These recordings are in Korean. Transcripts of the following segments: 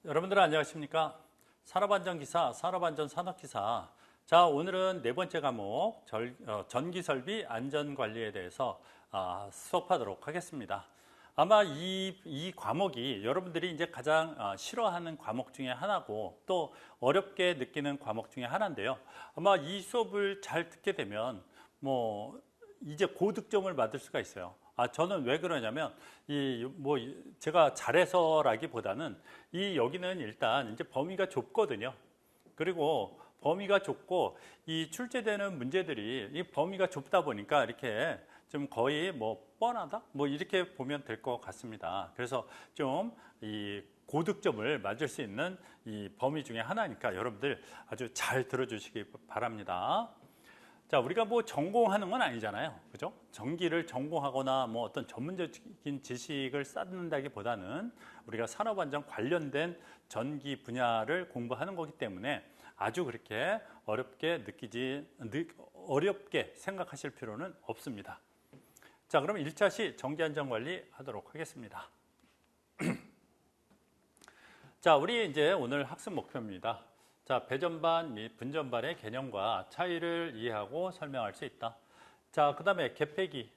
여러분들 안녕하십니까? 산업안전기사, 산업안전산업기사. 자, 오늘은 네 번째 과목 전기설비 안전관리에 대해서 수업하도록 하겠습니다. 아마 이 과목이 여러분들이 이제 가장 싫어하는 과목 중에 하나고 또 어렵게 느끼는 과목 중에 하나인데요. 아마 이 수업을 잘 듣게 되면 이제 고득점을 받을 수가 있어요. 저는 왜 그러냐면 제가 잘해서라기보다는 여기는 일단 이제 범위가 좁거든요. 그리고 범위가 좁고 이 출제되는 문제들이 이 범위가 좁다 보니까 이렇게 좀 거의 뻔하다 이렇게 보면 될 것 같습니다. 그래서 좀 이 고득점을 맞을 수 있는 이 범위 중에 하나니까 여러분들 아주 잘 들어주시기 바랍니다. 자, 우리가 전공하는 건 아니잖아요. 그죠? 전기를 전공하거나 어떤 전문적인 지식을 쌓는다기보다는 우리가 산업안전 관련된 전기 분야를 공부하는 거기 때문에 아주 그렇게 어렵게 생각하실 필요는 없습니다. 자, 그럼 1차 시 전기안전관리 하도록 하겠습니다. 자, 우리 이제 오늘 학습 목표입니다. 자, 배전반 및 분전반의 개념과 차이를 이해하고 설명할 수 있다. 자, 그 다음에 개폐기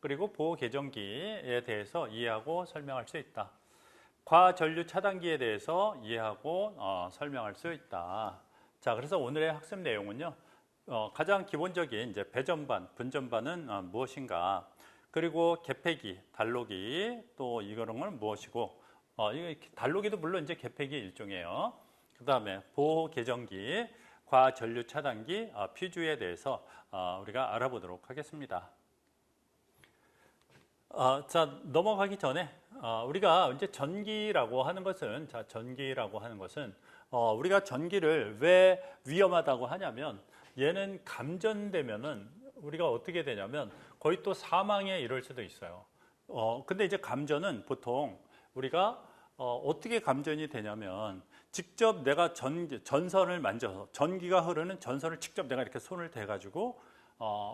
그리고 보호개전기에 대해서 이해하고 설명할 수 있다. 과전류 차단기에 대해서 이해하고 설명할 수 있다. 자, 그래서 오늘의 학습 내용은요. 가장 기본적인 이제 배전반, 분전반은 무엇인가? 그리고 개폐기, 단로기 또 이런 건 무엇이고? 단로기도 물론 이제 개폐기 일종이에요. 그 다음에 보호개전기, 과전류 차단기, 퓨즈에 대해서 우리가 알아보도록 하겠습니다. 자, 넘어가기 전에 우리가 이제 전기라고 하는 것은 우리가 전기를 왜 위험하다고 하냐면 얘는 감전되면은 우리가 어떻게 되냐면 거의 또 사망에 이를 수도 있어요. 근데 이제 감전은 보통 우리가 어떻게 감전이 되냐면 직접 내가 전선을 만져서 전기가 흐르는 전선을 직접 내가 이렇게 손을 대가지고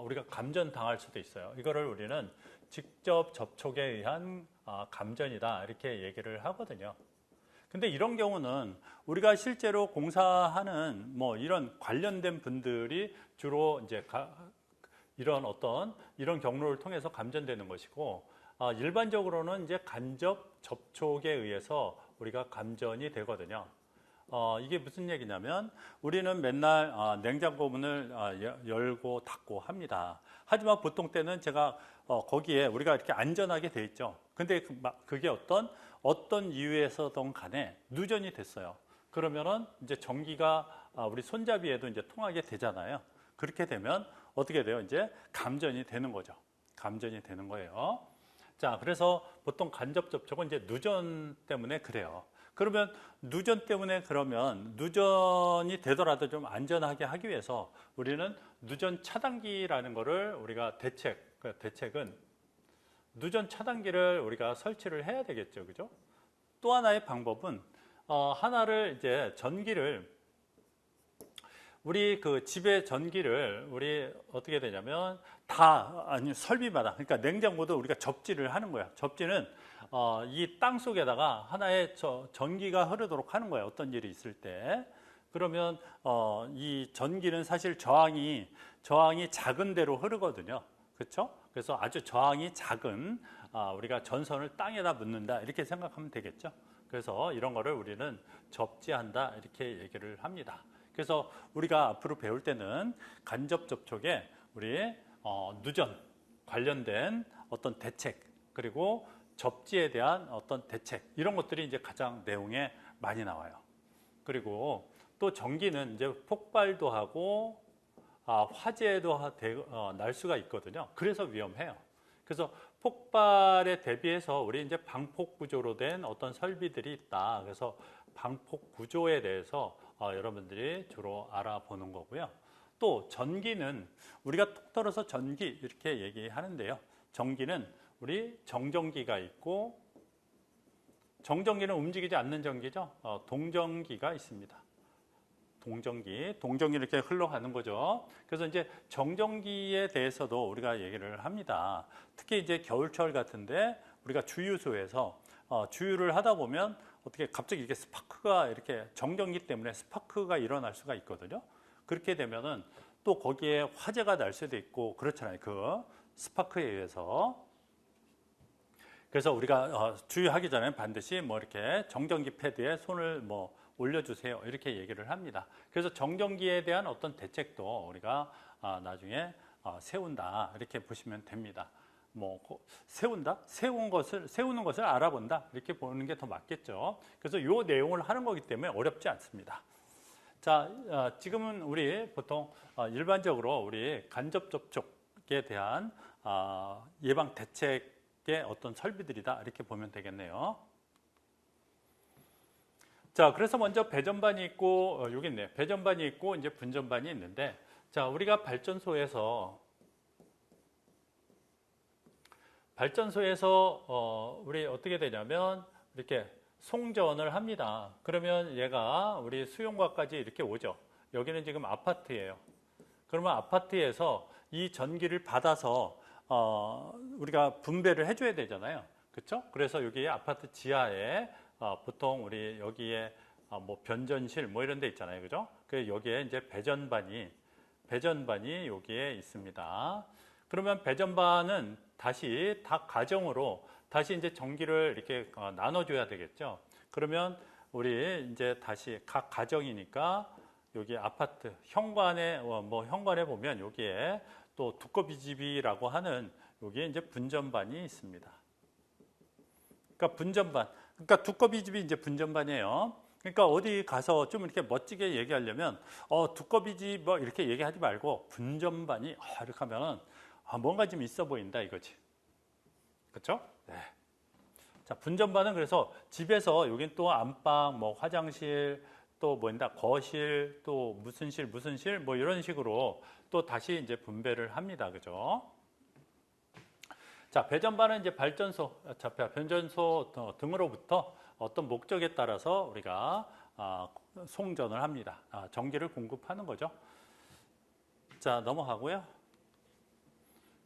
우리가 감전 당할 수도 있어요. 이거를 우리는 직접 접촉에 의한 감전이다 이렇게 얘기를 하거든요. 근데 이런 경우는 우리가 실제로 공사하는 이런 관련된 분들이 주로 이제 이런 경로를 통해서 감전되는 것이고 일반적으로는 이제 간접 접촉에 의해서 우리가 감전이 되거든요. 이게 무슨 얘기냐면 우리는 맨날 냉장고 문을 열고 닫고 합니다. 하지만 보통 때는 제가 거기에 우리가 이렇게 안전하게 돼 있죠. 근데 그게 어떤 이유에서든 간에 누전이 됐어요. 그러면은 이제 전기가 우리 손잡이에도 이제 통하게 되잖아요. 그렇게 되면 어떻게 돼요? 이제 감전이 되는 거죠. 감전이 되는 거예요. 자, 그래서 보통 간접 접촉은 이제 누전 때문에 그래요. 그러면 누전 때문에 누전이 되더라도 좀 안전하게 하기 위해서 우리는 누전 차단기라는 거를 우리가 대책은 누전 차단기를 우리가 설치를 해야 되겠죠. 그죠? 또 하나의 방법은 하나를 이제 우리 집의 전기를 우리 어떻게 되냐면 설비마다 그러니까 냉장고도 우리가 접지를 하는 거야. 접지는 이 땅 속에다가 하나의 전기가 흐르도록 하는 거예요. 어떤 일이 있을 때. 그러면 이 전기는 사실 저항이 작은 데로 흐르거든요. 그렇죠? 그래서 아주 저항이 작은 우리가 전선을 땅에다 묻는다 이렇게 생각하면 되겠죠. 그래서 이런 거를 우리는 접지한다 이렇게 얘기를 합니다. 그래서 우리가 앞으로 배울 때는 간접 접촉에 우리 누전 관련된 어떤 대책 그리고 접지에 대한 어떤 대책 이런 것들이 이제 가장 내용에 많이 나와요. 그리고 또 전기는 이제 폭발도 하고 화재도 날 수가 있거든요. 그래서 위험해요. 그래서 폭발에 대비해서 우리 이제 방폭 구조로 된 어떤 설비들이 있다. 그래서 방폭 구조에 대해서 여러분들이 주로 알아보는 거고요. 또 전기는 우리가 톡 털어서 전기 이렇게 얘기하는데요. 전기는 우리 정전기가 있고 정전기는 움직이지 않는 전기죠. 동전기가 있습니다. 동전기 이렇게 흘러가는 거죠. 그래서 이제 정전기에 대해서도 우리가 얘기를 합니다. 특히 이제 겨울철 같은데 우리가 주유소에서 주유를 하다 보면 어떻게 갑자기 이렇게 스파크가 이렇게 정전기 때문에 스파크가 일어날 수가 있거든요. 그렇게 되면은 또 거기에 화재가 날 수도 있고 그렇잖아요. 그 스파크에 의해서. 그래서 우리가 주의하기 전에 반드시 뭐 이렇게 정전기 패드에 손을 뭐 올려주세요. 이렇게 얘기를 합니다. 그래서 정전기에 대한 어떤 대책도 우리가 나중에 세운다. 이렇게 보시면 됩니다. 뭐 세운다? 세우는 것을 알아본다. 이렇게 보는 게 더 맞겠죠. 그래서 이 내용을 하는 거기 때문에 어렵지 않습니다. 자, 지금은 우리 보통 일반적으로 우리 간접 접촉에 대한 예방 대책의 어떤 설비들이다. 이렇게 보면 되겠네요. 자, 그래서 먼저 배전반이 있고 여기 있네요. 배전반이 있고 이제 분전반이 있는데, 자, 우리가 발전소에서 우리 어떻게 되냐면 이렇게 송전을 합니다. 그러면 얘가 우리 수용과까지 이렇게 오죠. 여기는 지금 아파트예요. 그러면 아파트에서 이 전기를 받아서 우리가 분배를 해줘야 되잖아요. 그렇죠? 그래서 여기 아파트 지하에 보통 우리 여기에 뭐 변전실 뭐 이런 데 있잖아요. 그죠? 그 여기에 이제 배전반이 여기에 있습니다. 그러면 배전반은 다시 각 가정으로 다시 이제 전기를 이렇게 나눠줘야 되겠죠. 그러면 우리 이제 다시 각 가정이니까 여기 아파트 현관에 현관에 보면 여기에 또 두꺼비집이라고 하는 여기에 이제 분전반이 있습니다. 그러니까 두꺼비집이 이제 분전반이에요. 그러니까 어디 가서 좀 이렇게 멋지게 얘기하려면 두꺼비집 뭐 이렇게 얘기하지 말고 분전반이 이렇게 하면 뭔가 좀 있어 보인다 이거지. 그렇죠? 네. 자, 분전반은 그래서 집에서 여긴 또 안방, 뭐 화장실, 또 뭐인다 거실, 또 무슨 실 뭐 이런 식으로 또 다시 이제 분배를 합니다. 그죠? 자, 배전반은 이제 변전소 등으로부터 어떤 목적에 따라서 우리가 송전을 합니다. 전기를 공급하는 거죠. 자, 넘어가고요.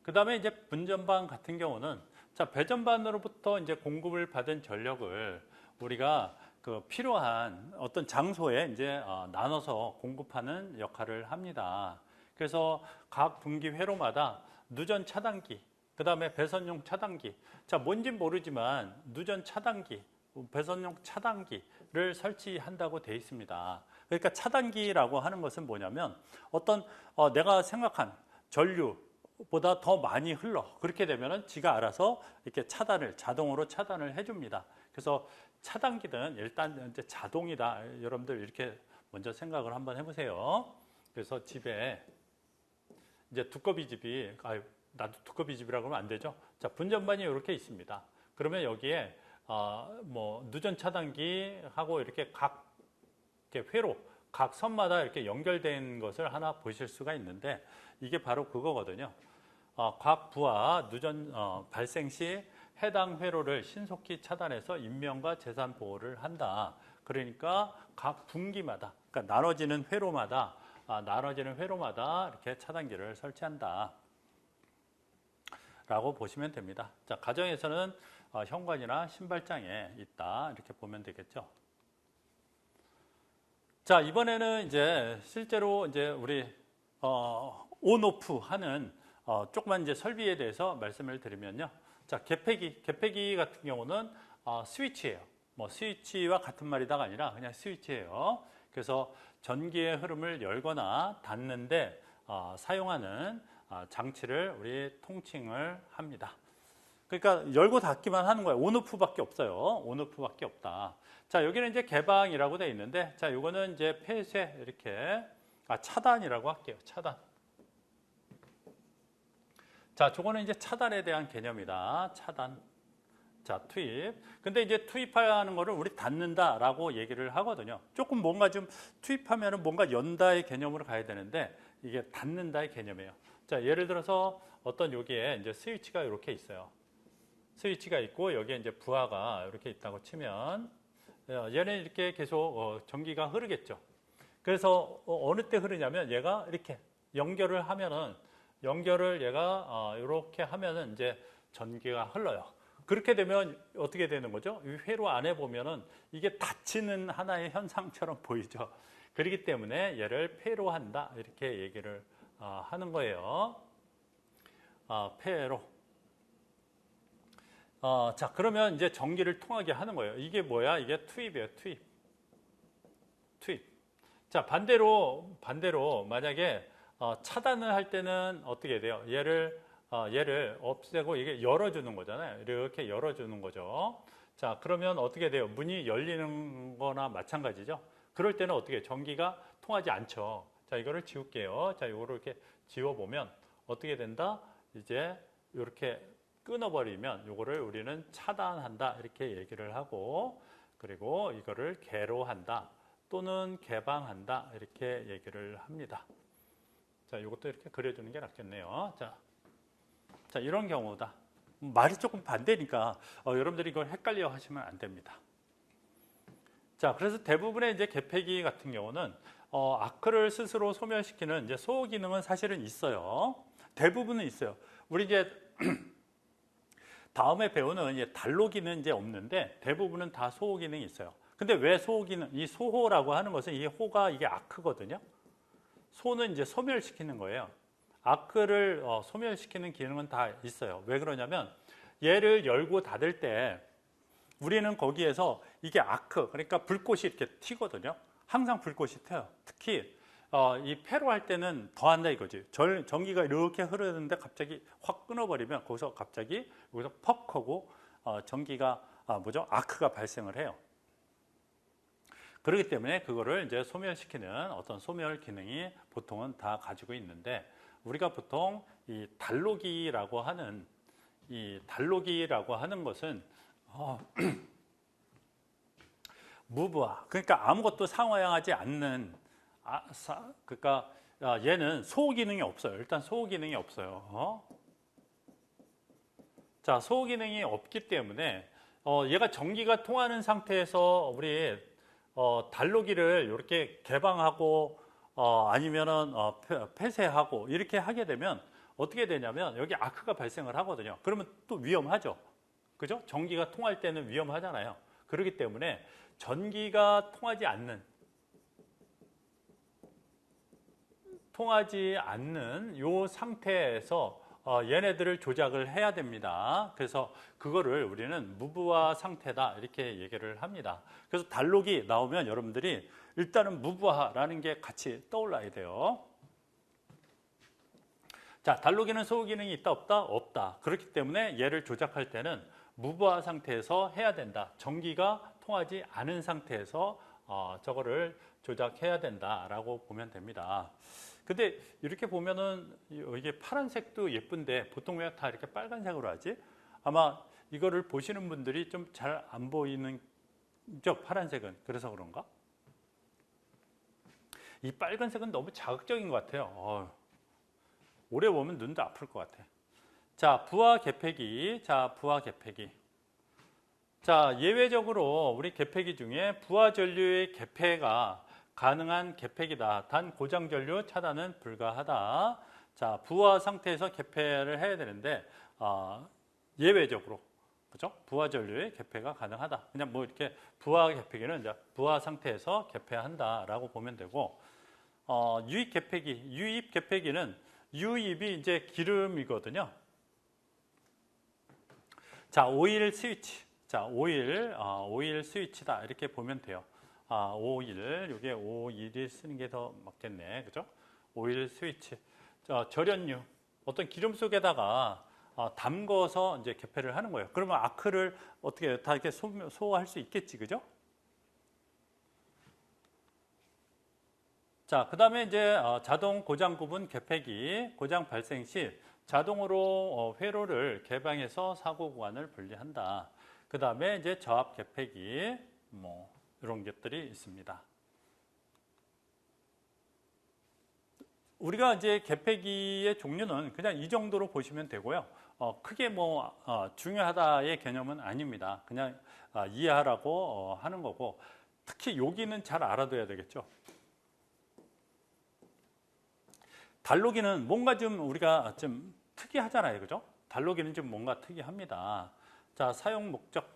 그 다음에 이제 분전반 같은 경우는 자, 배전반으로부터 이제 공급을 받은 전력을 우리가 그 필요한 어떤 장소에 이제 나눠서 공급하는 역할을 합니다. 그래서 각 분기 회로마다 누전 차단기, 그 다음에 배선용 차단기. 자, 뭔진 모르지만 누전 차단기, 배선용 차단기를 설치한다고 되어 있습니다. 그러니까 차단기라고 하는 것은 뭐냐면 어떤 내가 생각한 전류보다 더 많이 흘러. 그렇게 되면은 지가 알아서 이렇게 자동으로 차단을 해줍니다. 그래서 차단기는 일단 이제 자동이다. 여러분들 이렇게 먼저 생각을 한번 해보세요. 그래서 집에 이제 두꺼비집이 나도 두꺼비집이라고 하면 안 되죠. 자, 분전반이 이렇게 있습니다. 그러면 여기에 뭐 누전 차단기하고 이렇게 이렇게 회로 각 선마다 이렇게 연결된 것을 하나 보실 수가 있는데 이게 바로 그거거든요. 각 부하 누전 발생 시 해당 회로를 신속히 차단해서 인명과 재산 보호를 한다. 그러니까 각 분기마다, 그러니까 나눠지는 회로마다 이렇게 차단기를 설치한다. 라고 보시면 됩니다. 자, 가정에서는 현관이나 신발장에 있다. 이렇게 보면 되겠죠. 자, 이번에는 이제 실제로 이제 우리 온오프 하는 조그만 이제 설비에 대해서 말씀을 드리면요. 자, 개폐기 같은 경우는 스위치예요. 뭐 스위치와 같은 말이다가 아니라 그냥 스위치예요. 그래서 전기의 흐름을 열거나 닫는데 사용하는 장치를 우리 통칭을 합니다. 그러니까 열고 닫기만 하는 거예요. 온오프밖에 없어요. 온오프밖에 없다. 자, 여기는 이제 개방이라고 되어 있는데, 자, 요거는 이제 폐쇄 이렇게 차단이라고 할게요. 차단. 자, 저거는 이제 차단에 대한 개념이다. 차단. 자, 투입. 근데 이제 투입하는 거를 우리 닫는다라고 얘기를 하거든요. 조금 뭔가 좀 투입하면은 뭔가 연다의 개념으로 가야 되는데 이게 닫는다의 개념이에요. 자, 예를 들어서 어떤 여기에 이제 스위치가 이렇게 있어요. 스위치가 있고 여기에 이제 부하가 이렇게 있다고 치면 얘는 이렇게 계속 전기가 흐르겠죠. 그래서 어느 때 흐르냐면 얘가 이렇게 연결을 얘가 이렇게 하면은 이제 전기가 흘러요. 그렇게 되면 어떻게 되는 거죠? 이 회로 안에 보면은 이게 닫히는 하나의 현상처럼 보이죠. 그렇기 때문에 얘를 폐로한다 이렇게 얘기를 하는 거예요. 폐로. 자, 그러면 이제 전기를 통하게 하는 거예요. 이게 뭐야? 이게 투입이에요. 투입. 자, 반대로 만약에 차단을 할 때는 어떻게 돼요? 얘를 없애고 이게 열어주는 거잖아요. 이렇게 열어주는 거죠. 자, 그러면 어떻게 돼요? 문이 열리는 거나 마찬가지죠. 그럴 때는 어떻게 해요? 전기가 통하지 않죠. 자, 이거를 지울게요. 자, 이거를 이렇게 지워보면 어떻게 된다? 이제 이렇게 끊어버리면 이거를 우리는 차단한다 이렇게 얘기를 하고, 그리고 이거를 개로한다 또는 개방한다 이렇게 얘기를 합니다. 자, 이것도 이렇게 그려주는 게 낫겠네요. 자, 이런 경우다. 말이 조금 반대니까 여러분들이 이걸 헷갈려 하시면 안 됩니다. 자, 그래서 대부분의 이제 개폐기 같은 경우는 아크를 스스로 소멸시키는 이제 소호 기능은 사실은 있어요. 대부분은 있어요. 우리 이제 다음에 배우는 이제 단로기는 이제 없는데 대부분은 다 소호 기능이 있어요. 근데 왜 소호 기능? 이 소호라고 하는 것은 이 호가 이게 아크거든요. 소는 이제 소멸시키는 거예요. 아크를 소멸시키는 기능은 다 있어요. 왜 그러냐면 얘를 열고 닫을 때 우리는 거기에서 이게 아크, 그러니까 불꽃이 이렇게 튀거든요. 항상 불꽃이 튀어요. 특히 이 폐로 할 때는 더 한다 이거지. 전기가 이렇게 흐르는데 갑자기 확 끊어버리면 거기서 갑자기 여기서 퍽 하고 전기가 아크가 발생을 해요. 그렇기 때문에 그거를 이제 소멸시키는 어떤 소멸 기능이 보통은 다 가지고 있는데, 우리가 보통 이 단로기라고 하는 것은 무부하, 그러니까 아무것도 상호양하지 않는, 그러니까 얘는 소호 기능이 없어요. 일단 소호 기능이 없어요. 자, 소호 기능이 없기 때문에 얘가 전기가 통하는 상태에서 우리 단로기를 이렇게 개방하고 아니면은 폐쇄하고 이렇게 하게 되면 어떻게 되냐면 여기 아크가 발생을 하거든요. 그러면 또 위험하죠. 그죠? 전기가 통할 때는 위험하잖아요. 그렇기 때문에 전기가 통하지 않는 요 상태에서 얘네들을 조작을 해야 됩니다. 그래서 그거를 우리는 무부하 상태다 이렇게 얘기를 합니다. 그래서 단록이 나오면 여러분들이 일단은 무부하라는 게 같이 떠올라야 돼요. 자, 단록에는 소호 기능이 있다 없다? 없다. 그렇기 때문에 얘를 조작할 때는 무부하 상태에서 해야 된다. 전기가 통하지 않은 상태에서 저거를 조작해야 된다라고 보면 됩니다. 근데 이렇게 보면은 이게 파란색도 예쁜데 보통 왜 다 이렇게 빨간색으로 하지? 아마 이거를 보시는 분들이 좀 잘 안 보이는 저 파란색은 그래서 그런가? 이 빨간색은 너무 자극적인 것 같아요. 오래 보면 눈도 아플 것 같아. 자, 부하 개폐기. 자, 예외적으로 우리 개폐기 중에 부하 전류의 개폐가 가능한 개폐기다. 단 고장 전류 차단은 불가하다. 자, 부하 상태에서 개폐를 해야 되는데 예외적으로, 그죠? 부하 전류의 개폐가 가능하다. 그냥 뭐 이렇게 부하 개폐기는 이제 부하 상태에서 개폐한다라고 보면 되고, 유입 개폐기는 유입이 이제 기름이거든요. 자, 오일 스위치. 자, 오일 스위치다 이렇게 보면 돼요. 오일, 이게 오일이 쓰는 게 더 맞겠네, 그죠? 오일 스위치. 절연유, 어떤 기름 속에다가 담궈서 이제 개폐를 하는 거예요. 그러면 아크를 어떻게 다 이렇게 소화할 수 있겠지, 그죠? 자, 그 다음에 이제 자동 고장 구분 개폐기, 고장 발생 시 자동으로 회로를 개방해서 사고 구간을 분리한다. 그 다음에 이제 저압 개폐기, 뭐 이런 것들이 있습니다. 우리가 이제 개폐기의 종류는 그냥 이 정도로 보시면 되고요. 크게 뭐 중요하다의 개념은 아닙니다. 그냥 이해하라고 하는 거고, 특히 여기는 잘 알아둬야 되겠죠. 단로기는 뭔가 좀 우리가 좀 특이하잖아요, 그죠? 단로기는 좀 뭔가 특이합니다. 자, 사용 목적.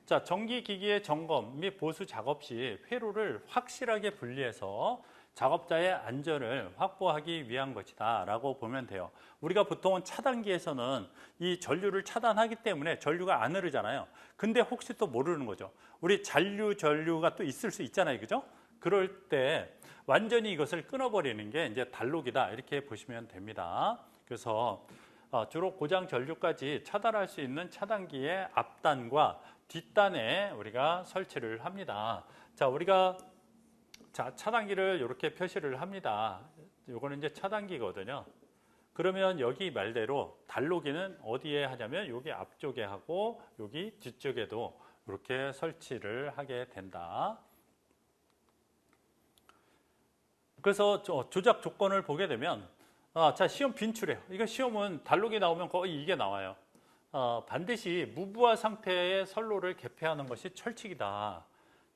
자, 전기기기의 점검 및 보수 작업 시 회로를 확실하게 분리해서 작업자의 안전을 확보하기 위한 것이다 라고 보면 돼요. 우리가 보통은 차단기에서는 이 전류를 차단하기 때문에 전류가 안 흐르잖아요. 근데 혹시 또 모르는 거죠. 우리 잔류, 전류가 또 있을 수 있잖아요. 그죠? 그럴 때 완전히 이것을 끊어버리는 게 이제 단록이다 이렇게 보시면 됩니다. 그래서 주로 고장 전류까지 차단할 수 있는 차단기의 앞단과 뒷단에 우리가 설치를 합니다. 자, 우리가 차단기를 이렇게 표시를 합니다. 요거는 이제 차단기거든요. 그러면 여기 말대로 단록이는 어디에 하냐면 여기 앞쪽에 하고 여기 뒤쪽에도 이렇게 설치를 하게 된다. 그래서 조작 조건을 보게 되면 자, 시험 빈출해요. 이거 시험은 단록이 나오면 거의 이게 나와요. 반드시 무부하 상태의 선로를 개폐하는 것이 철칙이다.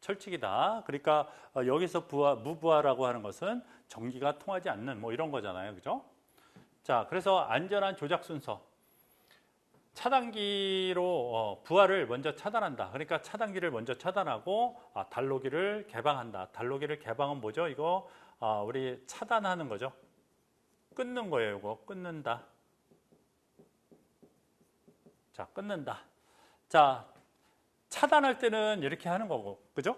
철칙이다. 그러니까 여기서 무부하라고 하는 것은 전기가 통하지 않는 뭐 이런 거잖아요. 그죠? 자, 그래서 안전한 조작 순서. 차단기로 부하를 먼저 차단한다. 그러니까 차단기를 먼저 차단하고 단록이를 개방한다. 단록이를 개방은 뭐죠? 이거 우리 차단하는 거죠. 끊는 거예요. 이거 끊는다. 자, 끊는다. 자, 차단할 때는 이렇게 하는 거고, 그죠?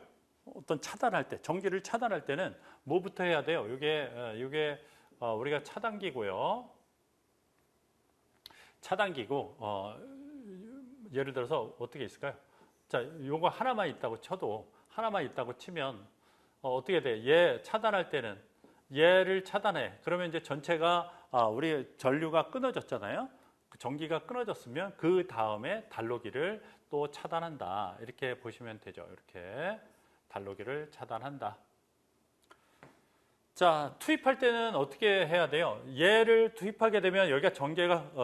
어떤 차단할 때, 전기를 차단할 때는 뭐부터 해야 돼요? 이게 우리가 차단기고요. 차단기고, 예를 들어서 어떻게 있을까요? 자, 요거 하나만 있다고 쳐도, 하나만 있다고 치면 어떻게 돼? 얘 차단할 때는 얘를 차단해. 그러면 이제 전체가 우리 전류가 끊어졌잖아요. 전기가 끊어졌으면 그 다음에 단록이를 또 차단한다. 이렇게 보시면 되죠. 이렇게 단록이를 차단한다. 자, 투입할 때는 어떻게 해야 돼요? 얘를 투입하게 되면 여기가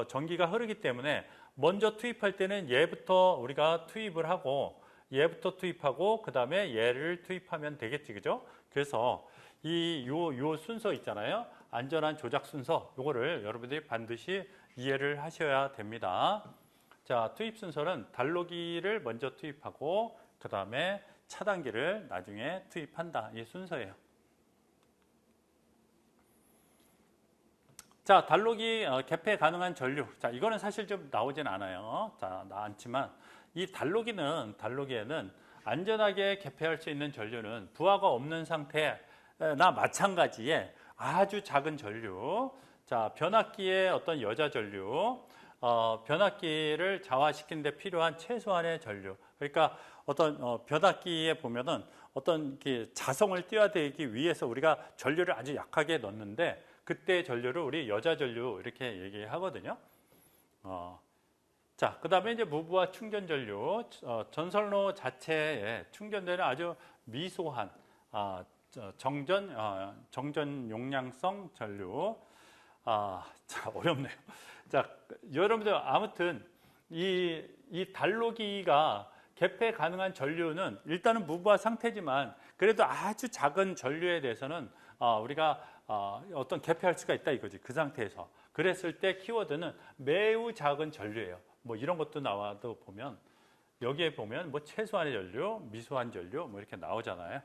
전기가 흐르기 때문에 먼저 투입할 때는 얘부터 우리가 투입을 하고 얘부터 투입하고 그 다음에 얘를 투입하면 되겠지, 그죠? 그래서 요 순서 있잖아요. 안전한 조작 순서, 요거를 여러분들이 반드시 이해를 하셔야 됩니다. 자, 투입 순서는 단록이를 먼저 투입하고 그 다음에 차단기를 나중에 투입한다. 이 순서예요. 자, 단록이 개폐 가능한 전류. 자, 이거는 사실 좀 나오진 않아요. 자, 않지만 이 단록이에는 안전하게 개폐할 수 있는 전류는 부하가 없는 상태나 마찬가지에 아주 작은 전류. 자, 변압기의 어떤 여자 전류, 변압기를 자화시키는 데 필요한 최소한의 전류. 그러니까 어떤 변압기에 보면은 어떤 자성을 띄워내기 위해서 우리가 전류를 아주 약하게 넣는데 그때 전류를 우리 여자 전류 이렇게 얘기하거든요. 자, 그 다음에 이제 무부하 충전 전류, 전선로 자체에 충전되는 아주 미소한 정전 용량성 전류. 자, 어렵네요. 자, 여러분들 아무튼 이 단록이가 개폐 가능한 전류는 일단은 무부하 상태지만 그래도 아주 작은 전류에 대해서는 우리가 어떤 개폐할 수가 있다 이거지. 그 상태에서. 그랬을 때 키워드는 매우 작은 전류예요. 뭐 이런 것도 나와도 보면 여기에 보면 뭐 최소한의 전류, 미소한 전류 뭐 이렇게 나오잖아요.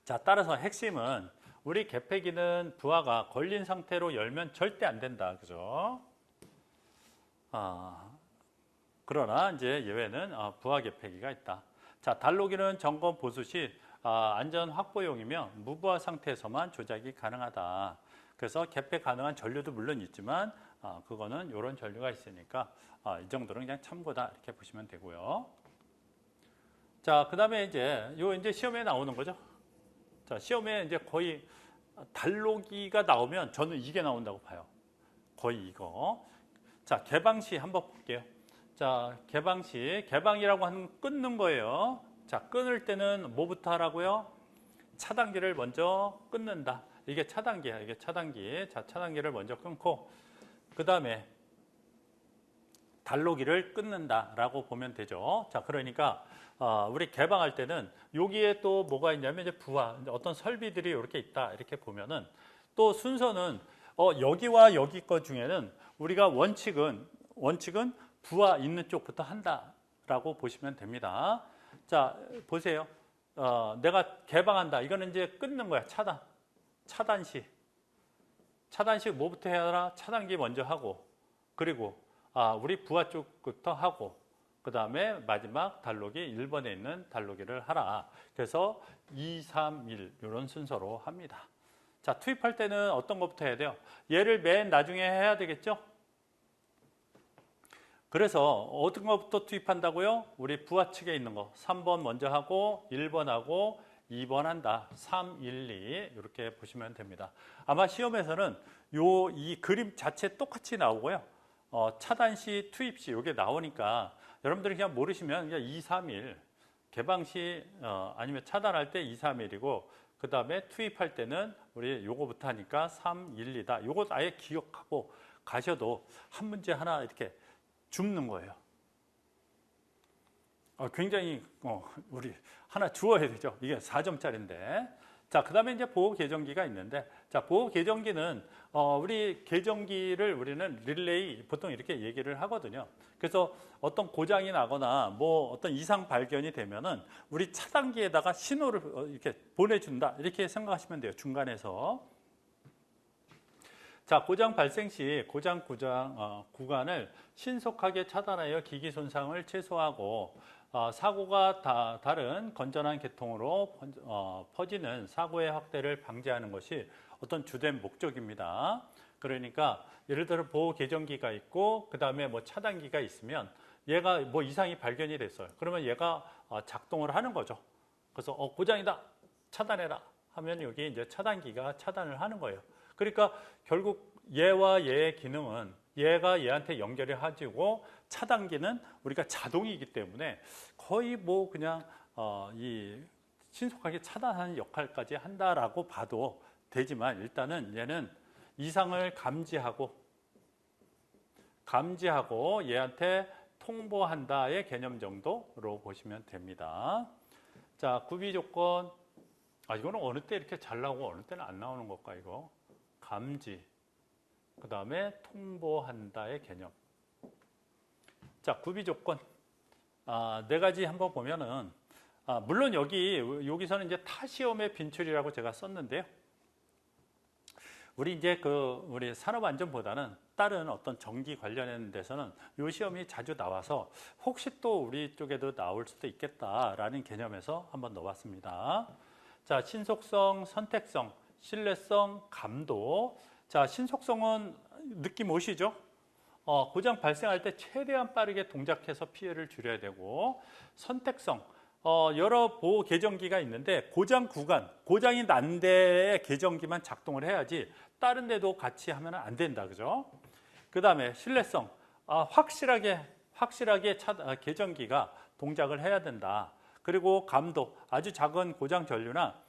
자, 따라서 핵심은 우리 개폐기는 부하가 걸린 상태로 열면 절대 안 된다. 그죠? 그러나 이제 예외는 부하 개폐기가 있다. 자, 단록이는 점검 보수 시 안전 확보용이며 무부하 상태에서만 조작이 가능하다. 그래서 개폐 가능한 전류도 물론 있지만 그거는 이런 전류가 있으니까 이 정도는 그냥 참고다 이렇게 보시면 되고요. 자, 그다음에 이제 시험에 나오는 거죠. 자, 시험에 이제 거의 단록이가 나오면 저는 이게 나온다고 봐요. 거의 이거. 자, 개방 시 한번 볼게요. 자, 개방 시 개방이라고 하는 끊는 거예요. 자, 끊을 때는 뭐부터 하라고요? 차단기를 먼저 끊는다. 이게 차단기야. 이게 차단기. 자, 차단기를 먼저 끊고 그 다음에 단록이를 끊는다라고 보면 되죠. 자, 그러니까 우리 개방할 때는 여기에 또 뭐가 있냐면 이제 부하, 어떤 설비들이 이렇게 있다 이렇게 보면은 또 순서는 여기와 여기 것 중에는 우리가 원칙은 부하 있는 쪽부터 한다라고 보시면 됩니다. 자, 보세요. 내가 개방한다. 이거는 이제 끊는 거야. 차단식. 차단식 뭐부터 해야 하나? 차단기 먼저 하고, 그리고 우리 부하 쪽부터 하고, 그 다음에 마지막 달록이 1번에 있는 달록이를 하라. 그래서 2, 3, 1 이런 순서로 합니다. 자, 투입할 때는 어떤 것부터 해야 돼요? 얘를 맨 나중에 해야 되겠죠? 그래서 어떤 것부터 투입한다고요? 우리 부하 측에 있는 거 3번 먼저 하고 1번 하고 2번 한다. 3, 1, 2 이렇게 보시면 됩니다. 아마 시험에서는 이 그림 자체 똑같이 나오고요. 차단시, 투입시 이게 나오니까 여러분들이 그냥 모르시면 그냥 2, 3, 1 개방시 아니면 차단할 때 2, 3, 1이고 그 다음에 투입할 때는 우리 요거부터 하니까 3, 1, 2다. 요거 아예 기억하고 가셔도 한 문제 하나 이렇게 줍는 거예요. 굉장히 우리 하나 주어야 되죠. 이게 4점짜리인데. 자, 그 다음에 이제 보호 계정기가 있는데, 자, 보호 계정기는 우리 계정기를 우리는 릴레이 보통 이렇게 얘기를 하거든요. 그래서 어떤 고장이 나거나 뭐 어떤 이상 발견이 되면은 우리 차단기에다가 신호를 이렇게 보내준다. 이렇게 생각하시면 돼요. 중간에서. 자, 고장 발생 시 고장 구간을 신속하게 차단하여 기기 손상을 최소화하고 사고가 다른 건전한 계통으로 퍼지는 사고의 확대를 방지하는 것이 어떤 주된 목적입니다. 그러니까 예를 들어 보호 계정기가 있고 그 다음에 뭐 차단기가 있으면 얘가 뭐 이상이 발견이 됐어요. 그러면 얘가 작동을 하는 거죠. 그래서 고장이다, 차단해라 하면 여기 이제 차단기가 차단을 하는 거예요. 그러니까 결국 얘와 얘의 기능은 얘가 얘한테 연결이 하지고 차단기는 우리가 자동이기 때문에 거의 뭐 그냥 이 신속하게 차단하는 역할까지 한다라고 봐도 되지만 일단은 얘는 이상을 감지하고 얘한테 통보한다의 개념 정도로 보시면 됩니다. 자, 구비 조건. 이거는 어느 때 이렇게 잘 나오고 어느 때는 안 나오는 걸까 이거. 감지. 그 다음에 통보한다의 개념. 자, 구비 조건. 네 가지 한번 보면은, 물론 여기서는 이제 타시험의 빈출이라고 제가 썼는데요. 우리 이제 우리 산업안전보다는 다른 어떤 전기 관련된 데서는 이 시험이 자주 나와서 혹시 또 우리 쪽에도 나올 수도 있겠다라는 개념에서 한번 넣어봤습니다. 자, 신속성, 선택성, 신뢰성, 감도. 자, 신속성은 느낌 오시죠? 고장 발생할 때 최대한 빠르게 동작해서 피해를 줄여야 되고, 선택성, 여러 보호 계정기가 있는데 고장 구간, 고장이 난 데에 계정기만 작동을 해야지 다른 데도 같이 하면 안 된다, 그죠? 그 다음에 신뢰성, 확실하게 계정기가 동작을 해야 된다. 그리고 감도, 아주 작은 고장 전류나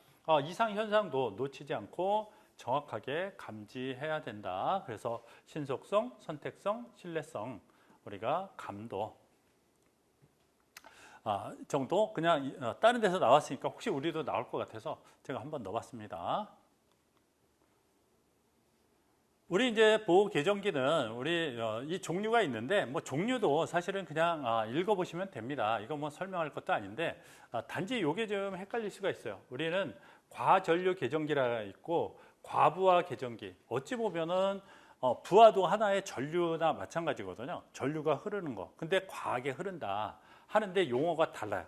이상 현상도 놓치지 않고 정확하게 감지해야 된다. 그래서 신속성, 선택성, 신뢰성, 우리가 감도 정도 그냥 다른 데서 나왔으니까 혹시 우리도 나올 것 같아서 제가 한번 넣어봤습니다. 우리 이제 보호 계정기는 우리 이 종류가 있는데 뭐 종류도 사실은 그냥 읽어보시면 됩니다. 이거 뭐 설명할 것도 아닌데 단지 이게 좀 헷갈릴 수가 있어요. 우리는 과전류 계정기가 있고 과부하 계정기. 어찌 보면은 부하도 하나의 전류나 마찬가지거든요. 전류가 흐르는 거. 근데 과하게 흐른다 하는데 용어가 달라요.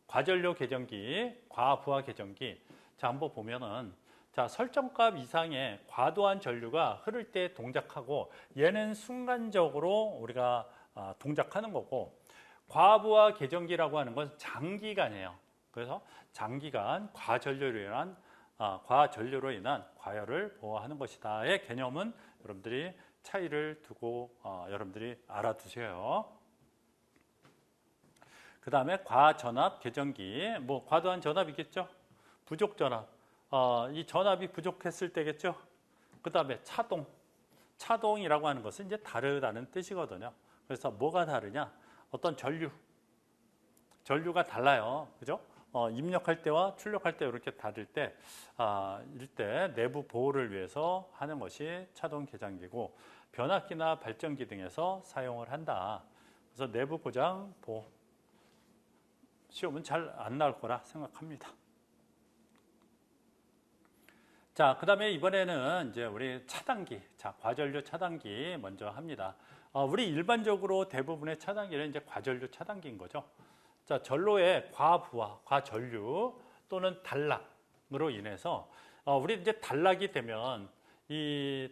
과전류 계정기, 과부하 계정기. 자, 한번 보면은 자, 설정값 이상의 과도한 전류가 흐를 때 동작하고 얘는 순간적으로 우리가 동작하는 거고 과부하 계정기라고 하는 건 장기간이에요. 그래서 장기간 과전류로 인한 과열을 보호하는 것이다의 개념은 여러분들이 차이를 두고 여러분들이 알아두세요. 그 다음에 과전압 계정기, 뭐 과도한 전압이겠죠. 부족 전압. 이 전압이 부족했을 때겠죠. 그 다음에 차동이라고 하는 것은 이제 다르다는 뜻이거든요. 그래서 뭐가 다르냐? 어떤 전류가 달라요. 그죠? 입력할 때와 출력할 때 이렇게 다를 때, 이때 내부 보호를 위해서 하는 것이 차동 계장기고 변압기나 발전기 등에서 사용을 한다. 그래서 내부 고장 보호. 시험은 잘 안 나올 거라 생각합니다. 자, 그 다음에 이번에는 이제 우리 차단기, 자, 과전류 차단기 먼저 합니다. 우리 일반적으로 대부분의 차단기는 이제 과전류 차단기인 거죠. 자, 전로의 과부하, 과전류 또는 단락으로 인해서 우리 이제 단락이 되면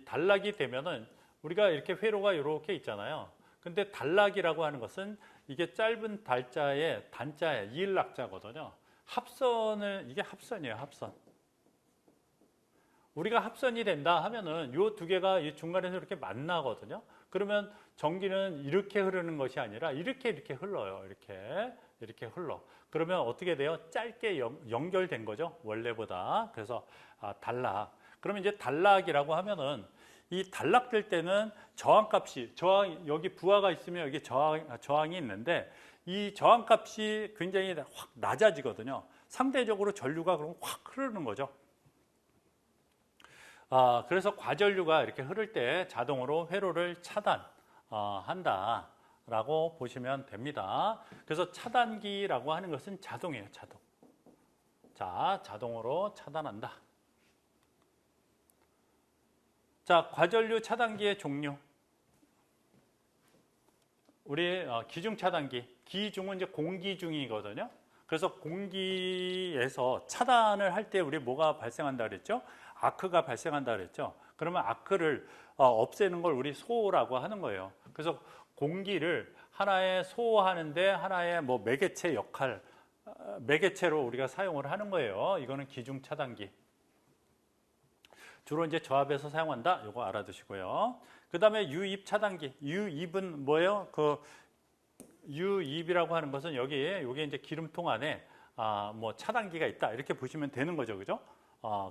단락이 되면은 우리가 이렇게 회로가 이렇게 있잖아요. 근데 단락이라고 하는 것은 이게 짧은 달자에 단자에 이을락자거든요. 이게 합선이에요, 합선. 우리가 합선이 된다 하면은 요 두 개가 이 중간에서 이렇게 만나거든요. 그러면 전기는 이렇게 흐르는 것이 아니라 이렇게 흘러요. 이렇게 흘러. 그러면 어떻게 돼요? 짧게 연결된 거죠. 원래보다. 그래서 단락. 그러면 이제 단락이라고 하면은 이 단락될 때는 저항값이 여기 부하가 있으면 여기 저항이 있는데 이 저항값이 굉장히 확 낮아지거든요. 상대적으로 전류가 그럼 확 흐르는 거죠. 그래서 과전류가 이렇게 흐를 때 자동으로 회로를 차단한다라고 보시면 됩니다. 그래서 차단기라고 하는 것은 자동이에요, 자동. 자, 자동으로 차단한다. 자, 과전류 차단기의 종류. 우리 기중 차단기, 기중은 이제 공기중이거든요. 그래서 공기에서 차단을 할 때 우리 뭐가 발생한다 그랬죠? 아크가 발생한다 그랬죠. 그러면 아크를 없애는 걸 우리 소호라고 하는 거예요. 그래서 공기를 하나의 소호하는데 하나의 뭐 매개체로 우리가 사용을 하는 거예요. 이거는 기중 차단기. 주로 이제 저압에서 사용한다. 이거 알아두시고요. 그 다음에 유입 차단기. 유입은 뭐예요? 그 유입이라고 하는 것은 여기에 이제 기름통 안에 뭐 차단기가 있다. 이렇게 보시면 되는 거죠, 그죠?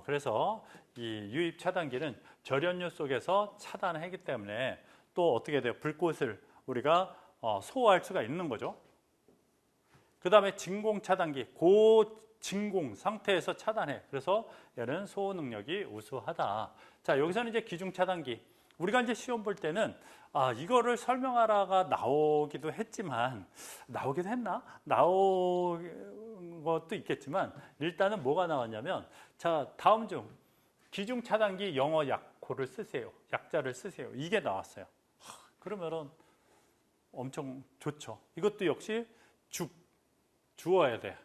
그래서 이 유입 차단기는 절연유 속에서 차단하기 때문에 또 어떻게 돼요? 불꽃을 우리가 소화할 수가 있는 거죠. 그 다음에 진공 차단기, 고진공 상태에서 차단해. 그래서 얘는 소호 능력이 우수하다. 자, 여기서는 이제 기중 차단기. 우리가 이제 시험 볼 때는 이거를 설명하라가 나오기도 했지만 나오기도 했나? 나온 것도 있겠지만 일단은 뭐가 나왔냐면 자, 다음 중 기중 차단기 영어 약호를 쓰세요. 약자를 쓰세요. 이게 나왔어요. 그러면은 엄청 좋죠. 이것도 역시 주어야 돼.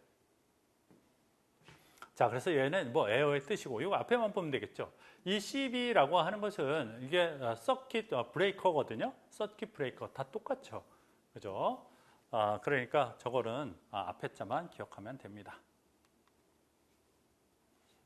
자, 그래서 얘는 뭐 에어의 뜻이고 이거 앞에만 보면 되겠죠. 이 CB라고 하는 것은 이게 서킷 브레이커거든요. 서킷 브레이커 다 똑같죠. 그죠? 그러니까 저거는 앞에 자만 기억하면 됩니다.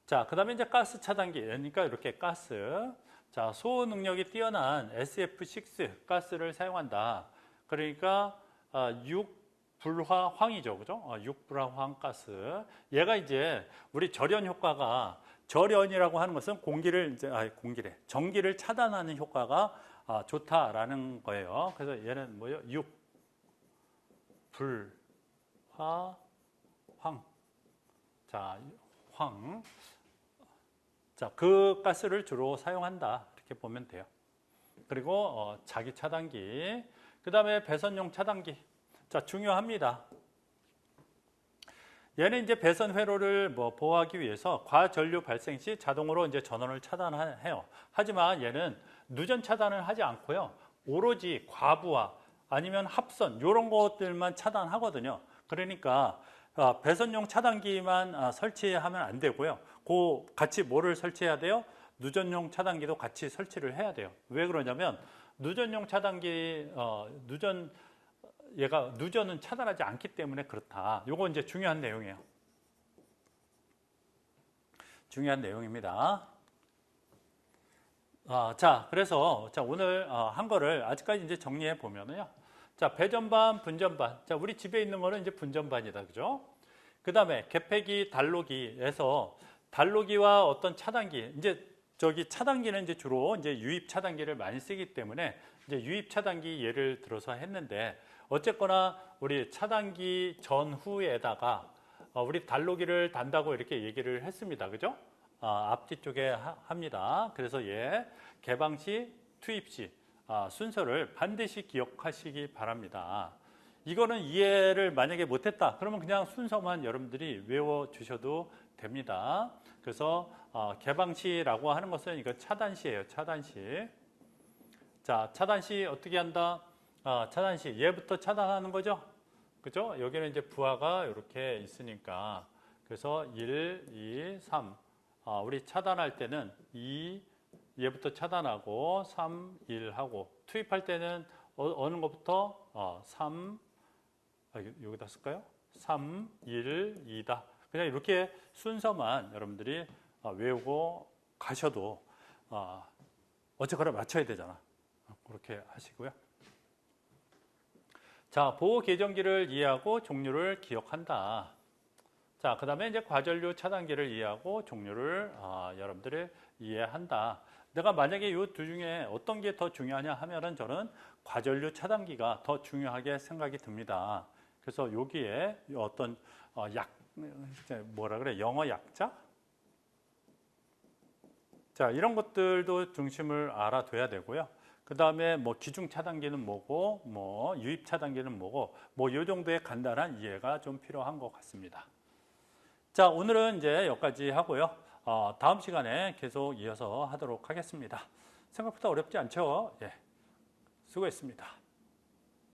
자, 그 다음에 이제 가스 차단기. 그러니까 이렇게 가스. 자, 소호 능력이 뛰어난 SF6 가스를 사용한다. 그러니까 6불화황이죠. 그죠? 6불화황 가스. 얘가 이제 우리 절연 효과가 절연이라고 하는 것은 전기를 차단하는 효과가 좋다라는 거예요. 그래서 얘는 뭐예요? 6불화황. 자, 황. 자, 그 가스를 주로 사용한다. 이렇게 보면 돼요. 그리고 자기 차단기. 그 다음에 배선용 차단기. 자, 중요합니다. 얘는 이제 배선 회로를 보호하기 위해서 과전류 발생 시 자동으로 이제 전원을 차단해요. 하지만 얘는 누전 차단을 하지 않고요. 오로지 과부하 아니면 합선 이런 것들만 차단하거든요. 그러니까 배선용 차단기만 설치하면 안 되고요. 같이 뭐를 설치해야 돼요? 누전용 차단기도 같이 설치를 해야 돼요. 왜 그러냐면 누전용 차단기 얘가 누전은 차단하지 않기 때문에 그렇다. 요거 이제 중요한 내용이에요. 중요한 내용입니다. 자, 그래서 오늘 한 거를 아직까지 이제 정리해 보면은요. 자, 배전반, 분전반. 자, 우리 집에 있는 거는 이제 분전반이다, 그죠? 그 다음에 개폐기, 단로기에서 단로기와 어떤 차단기, 이제 차단기는 이제 주로 이제 유입 차단기를 많이 쓰기 때문에 이제 유입 차단기 예를 들어서 했는데 어쨌거나 우리 차단기 전후에다가 우리 단로기를 단다고 이렇게 얘기를 했습니다. 그죠? 앞뒤 쪽에 합니다. 그래서 개방 시, 투입 시 순서를 반드시 기억하시기 바랍니다. 이거는 이해를 만약에 못했다. 그러면 그냥 순서만 여러분들이 외워주셔도 됩니다. 그래서 개방시라고 하는 것은 이거 차단시예요. 차단시. 자, 차단시 어떻게 한다? 차단시 얘부터 차단하는 거죠. 그죠? 여기는 이제 부하가 이렇게 있으니까 그래서 1, 2, 3. 우리 차단할 때는 2 얘부터 차단하고 3, 1 하고 투입할 때는 어느 것부터 3 여기다 쓸까요? 3, 1, 2다. 그냥 이렇게 순서만 여러분들이 외우고 가셔도 어쨌거나 맞춰야 되잖아. 그렇게 하시고요. 자, 보호 계정기를 이해하고 종류를 기억한다. 자, 그 다음에 이제 과전류 차단기를 이해하고 종류를 여러분들이 이해한다. 내가 만약에 이 두 중에 어떤 게 더 중요하냐 하면은 저는 과전류 차단기가 더 중요하게 생각이 듭니다. 그래서 여기에 어떤 뭐라 그래? 영어 약자? 자, 이런 것들도 중심을 알아둬야 되고요. 그 다음에 뭐 기중 차단기는 뭐고, 뭐 유입 차단기는 뭐고, 뭐 이 정도의 간단한 이해가 좀 필요한 것 같습니다. 자, 오늘은 이제 여기까지 하고요. 다음 시간에 계속 이어서 하도록 하겠습니다. 생각보다 어렵지 않죠? 예, 수고했습니다.